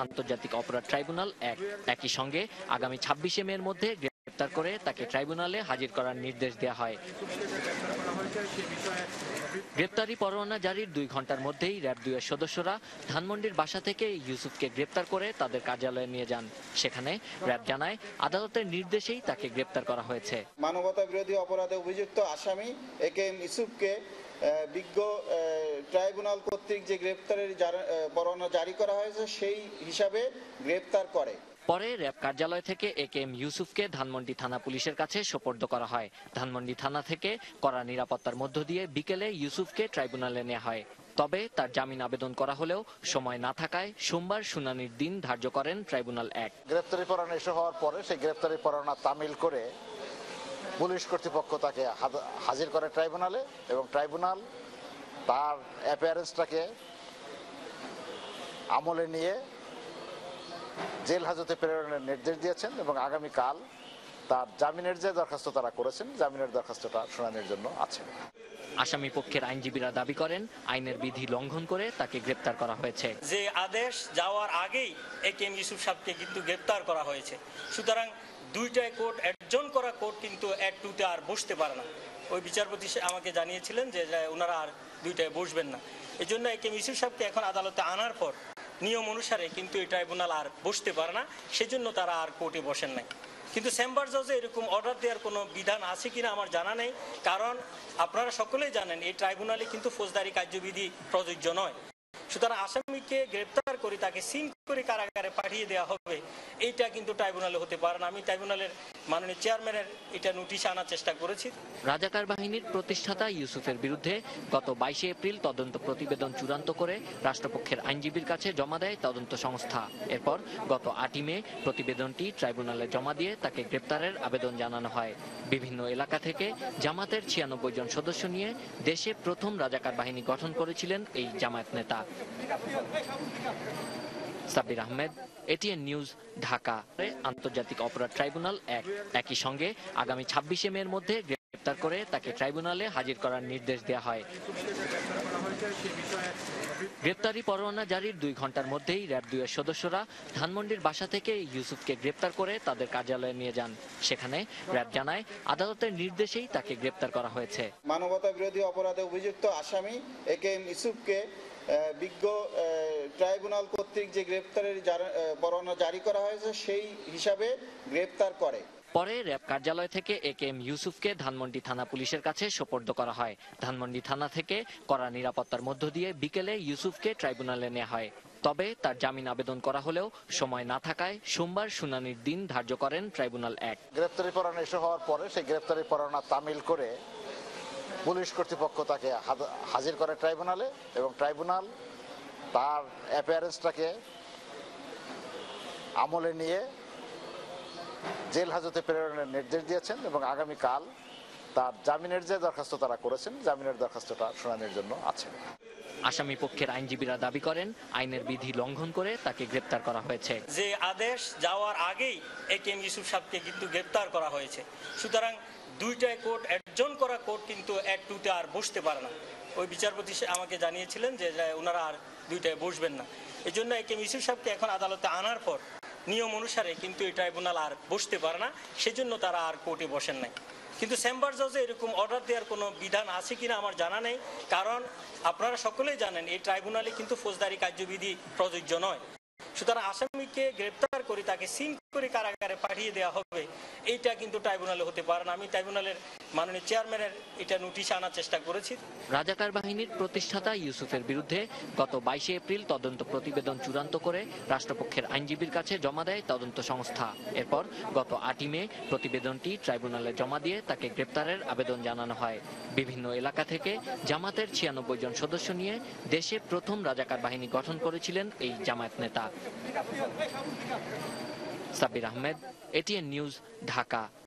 আন্তর্জাতিক অপরাধ ট্রাইব্যুনাল একই সঙ্গে আগামী ২৬শে মের মধ্যে গ্রেপ্তার করে তাকে ট্রাইব্যুনালে হাজির করার নির্দেশ দেওয়া হয়। গ্রেপ্তারি পরোয়ানা জারির ২ ঘন্টার মধ্যেই র্যাব-২ এর সদস্যরা ধানমন্ডির বাসা থেকে ইউসুফকে গ্রেপ্তার করে তাদের কার্যালয়ে নিয়ে যান। সেখানে র্যাব জানায়, আদালতের নির্দেশেই তাকে গ্রেপ্তার করা হয়েছে। মানবতা বিরোধী অপরাধে অভিযুক্ত আসামি একেএম ইউসুফকে বিজ্ঞ ট্রাইব্যুনাল কর্তৃক যে গ্রেপ্তারের পরোয়ানা জারি করা হয়েছে সেই হিসাবে গ্রেপ্তার করে। পরে র্যাব কার্যালয় থেকে একেএম ইউসুফকে ধানমন্ডি থানা পুলিশের কাছে সোপর্দ করা হয়। ধানমন্ডি থানা থেকে কড়া নিরাপত্তার মধ্য দিয়ে বিকেলে ইউসুফকে ট্রাইব্যুনালে নেওয়া হয়। তবে তার জামিন আবেদন করা হলেও সময় না থাকায় সোমবার শুনানির দিন ধার্য করেন ট্রাইব্যুনাল ১। গ্রেপ্তারি পরোয়ানা ইস্যু হওয়ার পরে সেই গ্রেপ্তারি পরোয়ানা তামিল করে পুলিশ কর্তৃপক্ষ তাকে হাজির করে ট্রাইব্যুনালে, এবং ট্রাইব্যুনাল তার অ্যাপিয়ারেন্সটাকে আমলে নিয়ে জেল হাজতে প্রেরণের নির্দেশ দিয়েছেন, এবং আগামীকাল তার জামিনের যে দরখাস্ত তারা করেছেন, জামিনের দরখাস্তটা শুনানির জন্য আছে। আসামি পক্ষের আইনজীবীরা দাবি করেন, আইনের বিধি লঙ্ঘন করে তাকে গ্রেপ্তার করা হয়েছে। যে আদেশ যাওয়ার আগেই একেএম ইউসুফ সাহেবকে কিন্তু গ্রেপ্তার করা হয়েছে। সুতরাং দুইটাই কোর্ট অ্যাডজন করা কোর্ট কিন্তু অ্যাড টুতে আর বসতে পারে না। ওই বিচারপতি আমাকে জানিয়েছিলেন যে ওনারা আর দুইটায় বসবেন না। এই জন্য একেএম ইউসুফ সাহেবকে এখন আদালতে আনার পর নিয়ম অনুসারে কিন্তু এই ট্রাইব্যুনাল আর বসতে পারে না, সেজন্য তারা আর কোর্টে বসেন নাই। কিন্তু চেম্বার জজে এরকম অর্ডার দেওয়ার কোনো বিধান আছে কিনা আমার জানা নেই, কারণ আপনারা সকলেই জানেন এই ট্রাইব্যুনালে কিন্তু ফৌজদারি কার্যবিধি প্রযোজ্য নয়। সুতরাং আসামিকে গ্রেপ্তার করে তাকে সিন করে কারাগারে পাঠিয়ে দেওয়া হবে, এইটা কিন্তু ট্রাইব্যুনালে হতে পারে না। আমি ট্রাইব্যুনালের মাননীয় চেয়ারম্যানের এটা নোটিশ আনার চেষ্টা করেছি। রাজাকার বাহিনীর প্রতিষ্ঠাতা ইউসুফের বিরুদ্ধে গত ২২শে এপ্রিল তদন্ত প্রতিবেদন চূড়ান্ত করে রাষ্ট্রপক্ষের আইনজীবীর কাছে জমা দেয় তদন্ত সংস্থা। এরপর গত ৮ই মে প্রতিবেদনটি ট্রাইব্যুনালে জমা দিয়ে তাকে গ্রেপ্তারের আবেদন জানানো হয়। বিভিন্ন এলাকা থেকে জামাতের ৯৬ জন সদস্য নিয়ে দেশে প্রথম রাজাকার বাহিনী গঠন করেছিলেন এই জামায়াত নেতা। Sabbir Ahmed, ATN news, Dhaka. আন্তর্জাতিক অপরাধ ট্রাইব্যুনাল একই সঙ্গে আগামী ২৬শে মের মধ্যে গ্রেপ্তার করে তাকে ট্রাইব্যুনালে হাজির করার নির্দেশ দেওয়া হয়। গ্রেপ্তারি পরোয়ানা জারির ২ ঘন্টার মধ্যেই র্যাব-২ এর সদস্যরা ধানমন্ডির বাসা থেকে ইউসুফকে গ্রেপ্তার করে তাদের কার্যালয়ে নিয়ে যান। সেখানে র্যাব জানায়, আদালতের নির্দেশেই তাকে গ্রেপ্তার করা হয়েছে। মানবতা বিরোধী অপরাধে অভিযুক্ত আসামি একেএম ইউসুফকে বিজ্ঞ ট্রাইব্যুনাল কর্তৃক যে গ্রেপ্তারের পরোয়ানা জারি করা হয়েছে সেই হিসাবে গ্রেপ্তার করে। পরে র্যাব কার্যালয় থেকে একেএম ইউসুফকে ধানমন্ডি থানা পুলিশের কাছে সোপর্দ করা হয়। ধানমন্ডি থানা থেকে কড়া নিরাপত্তার মধ্য দিয়ে বিকেলে ইউসুফকে ট্রাইব্যুনালে নেওয়া হয়। তবে তার জামিন আবেদন করা হলেও সময় না থাকায় সোমবার শুনানির দিন ধার্য করেন ট্রাইব্যুনাল ১। গ্রেপ্তারি পরোয়ানা ইস্যু হওয়ার পরে সেই গ্রেপ্তারি পরোয়ানা তামিল করে পুলিশ কর্তৃপক্ষ তাকে হাজির করে ট্রাইব্যুনালে, এবং ট্রাইব্যুনাল তার অ্যাপিয়ারেন্সটাকে আমলে নিয়ে জেল হাজতে প্রেরণের নির্দেশ দিয়েছেন, এবং আগামীকাল তার জামিনের যে দরখাস্ত তারা করেছেন, জামিনের দরখাস্তটা শুনানির জন্য আছে। আসামি পক্ষের আইনজীবীরা দাবি করেন, আইনের বিধি লঙ্ঘন করে তাকে গ্রেপ্তার করা হয়েছে। যে আদেশ যাওয়ার আগেই একেএম ইউসুফ সাহেবকে কিন্তু গ্রেপ্তার করা হয়েছে। সুতরাং দুইটাই কোর্ট অ্যাডজন করা কোর্ট কিন্তু অ্যাড টুতে আর বসতে পারে না। ওই বিচারপতি আমাকে জানিয়েছিলেন যে ওনারা আর দুইটায় বসবেন না। এই জন্য একেএম ইউসুফ সাহেবকে এখন আদালতে আনার পর নিয়ম অনুসারে কিন্তু এই ট্রাইব্যুনাল আর বসতে পারে না, সেজন্য তারা আর কোর্টে বসেন নাই। কিন্তু চেম্বার জজে এরকম অর্ডার দেওয়ার কোনো বিধান আছে কিনা আমার জানা নেই, কারণ আপনারা সকলেই জানেন এই ট্রাইব্যুনালে কিন্তু ফৌজদারি কার্যবিধি প্রযোজ্য নয়। সুতরাং আসামিকে গ্রেপ্তার করে তাকে সিন করে কারাগারে পাঠিয়ে দেওয়া হবে, এইটা কিন্তু ট্রাইব্যুনালে হতে পারে না। আমি ট্রাইব্যুনালের মাননীয় চেয়ারম্যানের এটা নোটিশ আনার চেষ্টা করেছি। রাজাকার বাহিনীর প্রতিষ্ঠাতা ইউসুফের বিরুদ্ধে গত ২২শে এপ্রিল তদন্ত প্রতিবেদন চূড়ান্ত করে রাষ্ট্রপক্ষের আইনজীবীর কাছে জমা দেয় তদন্ত সংস্থা। এরপর গত ৮ই মে প্রতিবেদনটি ট্রাইব্যুনালে জমা দিয়ে তাকে গ্রেপ্তারের আবেদন জানানো হয়। বিভিন্ন এলাকা থেকে জামাতের ৯৬ জন সদস্য নিয়ে দেশে প্রথম রাজাকার বাহিনী গঠন করেছিলেন এই জামায়াত নেতা। Sabbir Ahmed, ATN news, Dhaka.